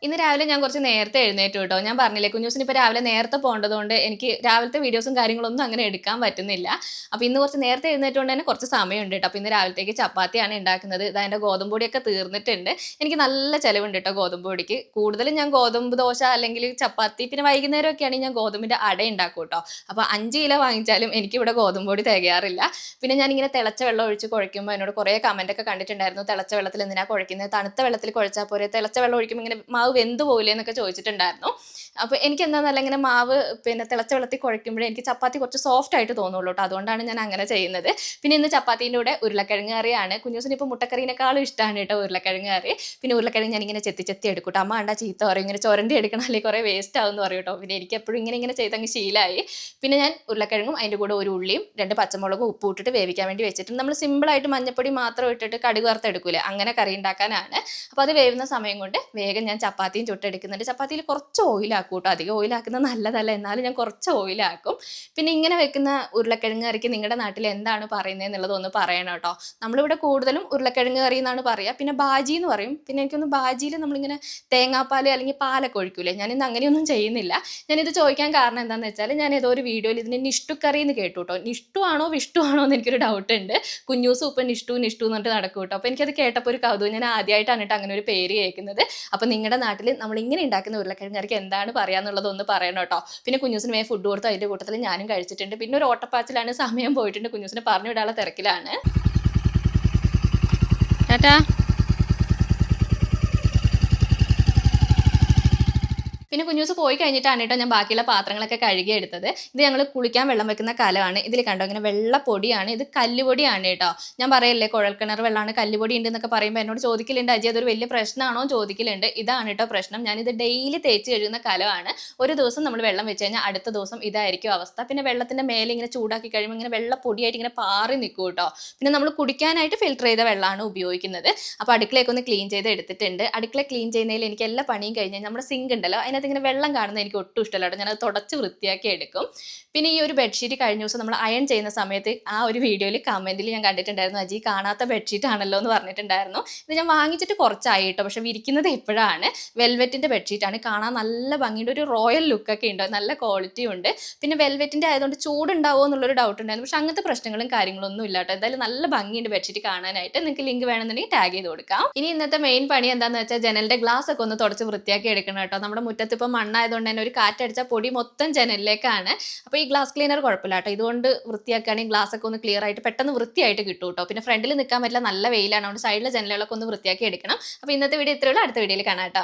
ഇന്ന് രാവിലെ ഞാൻ കുറച്ച് നേരത്തെ എഴുന്നേറ്റു കേട്ടോ. ഞാൻ പറഞ്ഞില്ലേ കുഞ്ഞൂസിന് ഇപ്പോൾ രാവിലെ നേരത്തെ പോകേണ്ടതുകൊണ്ട് എനിക്ക് രാവിലത്തെ വീഡിയോസും കാര്യങ്ങളൊന്നും അങ്ങനെ എടുക്കാൻ പറ്റുന്നില്ല. അപ്പോൾ ഇന്ന് കുറച്ച് നേരത്തെ എഴുന്നേറ്റുകൊണ്ട് തന്നെ കുറച്ച് സമയമുണ്ട് കേട്ടോ. അപ്പോൾ ഇന്ന് രാവിലത്തേക്ക് ചപ്പാത്തിയാണ് ഉണ്ടാക്കുന്നത്. ഇതാ എൻ്റെ ഗോതമ്പ് പൊടിയൊക്കെ തീർന്നിട്ടുണ്ട്. എനിക്ക് നല്ല ചിലവുണ്ട് കേട്ടോ ഗോതമ്പ് പൊടിക്ക്. കൂടുതലും ഞാൻ ഗോതമ്പ് ദോശ അല്ലെങ്കിൽ ചപ്പാത്തി പിന്നെ വൈകുന്നേരമൊക്കെ ആണെങ്കിൽ ഞാൻ ഗോതമ്പിൻ്റെ അട ഉണ്ടാക്കും കേട്ടോ. അപ്പോൾ 5 കിലോ വാങ്ങിച്ചാലും എനിക്കിവിടെ ഗോതമ്പ് പൊടി തികയാറില്ല. പിന്നെ ഞാനിങ്ങനെ തിളച്ച വെള്ളം ഒഴിച്ച് കുഴയ്ക്കുമ്പോൾ എന്നോട് കുറേ കമൻറ്റൊക്കെ കണ്ടിട്ടുണ്ടായിരുന്നു. തിളച്ച വെള്ളത്തിൽ എന്തിനാണ് കുഴയ്ക്കുന്നത്? തണുത്ത വെള്ളത്തിൽ കുഴച്ചാൽ പോരെ? തിളച്ച വെള്ളം ഒഴിക്കുമ്പോൾ ഇങ്ങനെ മാവ് വെന്ത് പോകില്ലേ എന്നൊക്കെ ചോദിച്ചിട്ടുണ്ടായിരുന്നു. അപ്പോൾ എനിക്ക് എന്താണെന്നല്ല ഇങ്ങനെ മാവ് പിന്നെ തിളച്ച വെള്ളത്തിൽ കുഴയ്ക്കുമ്പോഴേ എനിക്ക് ചപ്പാത്തി കുറച്ച് സോഫ്റ്റ് ആയിട്ട് തോന്നുള്ളൂ കേട്ടോ. അതുകൊണ്ടാണ് ഞാൻ അങ്ങനെ ചെയ്യുന്നത്. പിന്നെ ഇന്ന് ചപ്പാത്തീൻ്റെ കൂടെ ഉരുളക്കിഴങ്ങ് കറിയാണ്. കുഞ്ഞൂസിന് ഇപ്പോൾ മുട്ടക്കറീനേക്കാളും ഇഷ്ടമാണ് കേട്ടോ ഉരുളക്കിഴങ്ങ് കറി. പിന്നെ ഉരുളക്കിഴങ്ങ് ഞാനിങ്ങനെ ചെത്തി ചെത്തി എടുക്കും കേട്ടോ. അമ്മ കണ്ടാൽ ചീത്ത പറയും, ഇങ്ങനെ ചുരണ്ടി എടുക്കണം അല്ലെങ്കിൽ കുറേ വേസ്റ്റ് ആവും എന്ന് പറയും കേട്ടോ. പിന്നെ എനിക്ക് എപ്പോഴും ഇങ്ങനെ ചെയ്തങ്ങ് ശീലമായി. പിന്നെ ഞാൻ ഉരുളക്കിഴങ്ങും അതിൻ്റെ കൂടെ ഒരു ഉള്ളിയും 2 പച്ചമുളകും ഉപ്പും ഇട്ടിട്ട് വേവിക്കാൻ വേണ്ടി വെച്ചിട്ട് നമ്മൾ സിമ്പിളായിട്ട് മഞ്ഞപ്പൊടി മാത്രം ഇട്ടിട്ട് കടുക് വറുത്തെടുക്കൂലേ, അങ്ങനെ കറി ഉണ്ടാക്കാനാണ്. അപ്പോൾ അത് വേവുന്ന സമയം കൊണ്ട് വേഗം ഞാൻ ചപ്പാത്തിയും ചുട്ടെടുക്കുന്നുണ്ട്. ചപ്പാത്തിയിൽ കുറച്ച് ഓയിലാക്കും കേട്ടോ. അധികം ഓയിലാക്കുന്നത് നല്ലതല്ല, എന്നാലും ഞാൻ കുറച്ച് ഓയിലാക്കും. പിന്നെ ഇങ്ങനെ വെക്കുന്ന ഉരുളക്കിഴങ്ങ് കറിക്ക് നിങ്ങളുടെ നാട്ടിൽ എന്താണ് പറയുന്നത് എന്നുള്ളത് ഒന്ന് പറയണം കേട്ടോ. നമ്മളിവിടെ കൂടുതലും ഉരുളക്കിഴങ്ങ് കറി എന്നാണ് പറയുക. പിന്നെ ബാജി എന്ന് പറയും. പിന്നെ എനിക്കൊന്ന് ബാജിയിൽ നമ്മളിങ്ങനെ തേങ്ങാപ്പാൽ അല്ലെങ്കിൽ പാലൊക്കെ ഒഴിക്കൂലേ, ഞാനിന്ന് അങ്ങനെയൊന്നും ചെയ്യുന്നില്ല. ഞാനിത് ചോദിക്കാൻ കാരണം എന്താണെന്ന് വെച്ചാൽ ഞാൻ ഏതോ ഒരു വീഡിയോയിൽ ഇതിന് നിഷ്ടു കറി എന്ന് കേട്ടു കേട്ടോ. നിഷ്ടു ആണോ വിഷ്ടു ആണോ എന്ന് എനിക്കൊരു ഡൗട്ട് ഉണ്ട്. കുഞ്ഞൂസും ഇപ്പം നിഷ്ടു നിഷ്ടു എന്ന് പറഞ്ഞിട്ട് നടക്കും കേട്ടോ. അപ്പോൾ എനിക്കത് കേട്ടപ്പോൾ ഒരു കൗതുകം. ഞാൻ ആദ്യമായിട്ടാണ് കേട്ടോ അങ്ങനെ ഒരു പേര് കേൾക്കുന്നത്. അപ്പോൾ നിങ്ങളുടെ നാട്ടിൽ നമ്മൾ ഇങ്ങനെ ഉണ്ടാക്കുന്ന ഉരുളക്കിഴങ്ങ് കറിക്ക് എന്താണ് പറയുക എന്നുള്ളത് ഒന്ന് പറയണം കേട്ടോ. പിന്നെ കുഞ്ഞൂസിന് വേഗം ഫുഡ് കൊടുത്തു. അതിൻ്റെ കൂട്ടത്തിൽ ഞാനും കഴിച്ചിട്ടുണ്ട്. പിന്നെ ഒരു ഓട്ടപ്പാച്ചിലാണ്, സമയം പോയിട്ടുണ്ട്. കുഞ്ഞൂസിനെ പറഞ്ഞു വിടാനുള്ള തിരക്കിലാണ്. ടാറ്റാ. പിന്നെ കുഞ്ഞൂസ് പോയി കഴിഞ്ഞിട്ടാണ് കേട്ടോ ഞാൻ ബാക്കിയുള്ള പാത്രങ്ങളൊക്കെ കഴുകിയെടുത്തത്. ഇത് ഞങ്ങൾ കുളിക്കാൻ വെള്ളം വെക്കുന്ന കലമാണ്. ഇതിൽ കണ്ടോ ഇങ്ങനെ വെള്ള പൊടിയാണ്. ഇത് കല്ലുപൊടിയാണ് കേട്ടോ. ഞാൻ പറയല്ലേ കുഴൽക്കിണർ വെള്ളമാണ് കല്ലുപൊടി ഉണ്ട് എന്നൊക്കെ പറയുമ്പോൾ എന്നോട് ചോദിക്കലുണ്ട്, അജി അതൊരു വലിയ പ്രശ്നമാണോ ചോദിക്കലുണ്ട്. ഇതാണ് കേട്ടോ പ്രശ്നം. ഞാനിത് ഡെയിലി തേച്ച് കഴുകുന്ന കലമാണ്. ഒരു ദിവസം നമ്മൾ വെള്ളം വെച്ച് കഴിഞ്ഞാൽ അടുത്ത ദിവസം ഇതായിരിക്കും അവസ്ഥ. പിന്നെ വെള്ളത്തിൻ്റെ മേലെ ഇങ്ങനെ ചൂടാക്കി കഴിയുമ്പോൾ ഇങ്ങനെ വെള്ള പൊടിയായിട്ട് ഇങ്ങനെ പാറി നിൽക്കും കേട്ടോ. പിന്നെ നമ്മൾ കുടിക്കാനായിട്ട് ഫിൽറ്റർ ചെയ്ത വെള്ളമാണ് ഉപയോഗിക്കുന്നത്. അപ്പോൾ അടുക്കളയൊക്കെ ഒന്ന് ക്ലീൻ ചെയ്ത് എടുത്തിട്ടുണ്ട്. അടുക്കള ക്ലീൻ ചെയ്യുന്നതിൽ എനിക്ക് എല്ലാ പണിയും കഴിഞ്ഞ് നമ്മുടെ സിങ്ക് ഉണ്ടല്ലോ, ഇങ്ങനെ വെള്ളം കാണുന്നത് എനിക്ക് ഒട്ടും ഇഷ്ടമല്ല കേട്ടോ. ഞാനത് തുടച്ച് വൃത്തിയാക്കി എടുക്കും. പിന്നെ ഈ ഒരു ബെഡ്ഷീറ്റ് കഴിഞ്ഞ ദിവസം നമ്മൾ അയൺ ചെയ്യുന്ന സമയത്ത് ആ ഒരു വീഡിയോയിൽ കമൻറ്റിൽ ഞാൻ കണ്ടിട്ടുണ്ടായിരുന്നു, അജി കാണാത്ത ബെഡ്ഷീറ്റ് ആണല്ലോ എന്ന് പറഞ്ഞിട്ടുണ്ടായിരുന്നു. ഇത് ഞാൻ വാങ്ങിച്ചിട്ട് കുറച്ചായി കേട്ടോ, പക്ഷെ വിരിക്കുന്നത് എപ്പോഴാണ്. വെൽവെറ്റിൻ്റെ ബെഡ്ഷീറ്റാണ്, കാണാൻ നല്ല ഭംഗിയുണ്ട്, ഒരു റോയൽ ലുക്കൊക്കെ ഉണ്ട്, നല്ല ക്വാളിറ്റി ഉണ്ട്. പിന്നെ വെൽവെറ്റിൻ്റെ ആയതുകൊണ്ട് ചൂടുണ്ടാവുമോ എന്നുള്ളൊരു ഡൗട്ട് ഉണ്ടായിരുന്നു. പക്ഷെ അങ്ങനത്തെ പ്രശ്നങ്ങളും കാര്യങ്ങളൊന്നും ഇല്ല കേട്ടോ. എന്തായാലും നല്ല ഭംഗിയുണ്ട് ബെഡ്ഷീറ്റ് കാണാനായിട്ട്. നിങ്ങൾക്ക് ലിങ്ക് വേണമെന്നുണ്ടെങ്കിൽ ടാഗ് ചെയ്ത് കൊടുക്കാം. ഇനി ഇന്നത്തെ മെയിൻ പണി എന്താണെന്ന് വെച്ചാൽ ജനലിൻ്റെ ഗ്ലാസ് ഒക്കെ ഒന്ന് തുടച്ച് വൃത്തിയാക്കി എടുക്കണം കേട്ടോ. നമ്മുടെ മുറ്റത്ത് ഇപ്പം മണ്ണായതുകൊണ്ട് തന്നെ ഒരു കാറ്റടിച്ചാൽ പൊടി മൊത്തം ജനലിലേക്കാണ്. അപ്പോൾ ഈ ഗ്ലാസ് ക്ലീനർ കുഴപ്പമില്ല കേട്ടോ. ഇതുകൊണ്ട് വൃത്തിയാക്കുകയാണെങ്കിൽ ഗ്ലാസ് ഒക്കെ ഒന്ന് ക്ലിയർ ആയിട്ട് പെട്ടെന്ന് വൃത്തിയായിട്ട് കിട്ടും കേട്ടോ. പിന്നെ ഫ്രണ്ടിൽ നിൽക്കാൻ പറ്റില്ല, നല്ല വെയിലാണ്, അതുകൊണ്ട് സൈഡിലെ ജനലുകളൊക്കെ ഒന്ന് വൃത്തിയാക്കി എടുക്കണം. അപ്പോൾ ഇന്നത്തെ വീഡിയോ ഇത്രയുള്ളൂ. അടുത്ത വീഡിയോയിൽ കാണാം കേട്ടോ.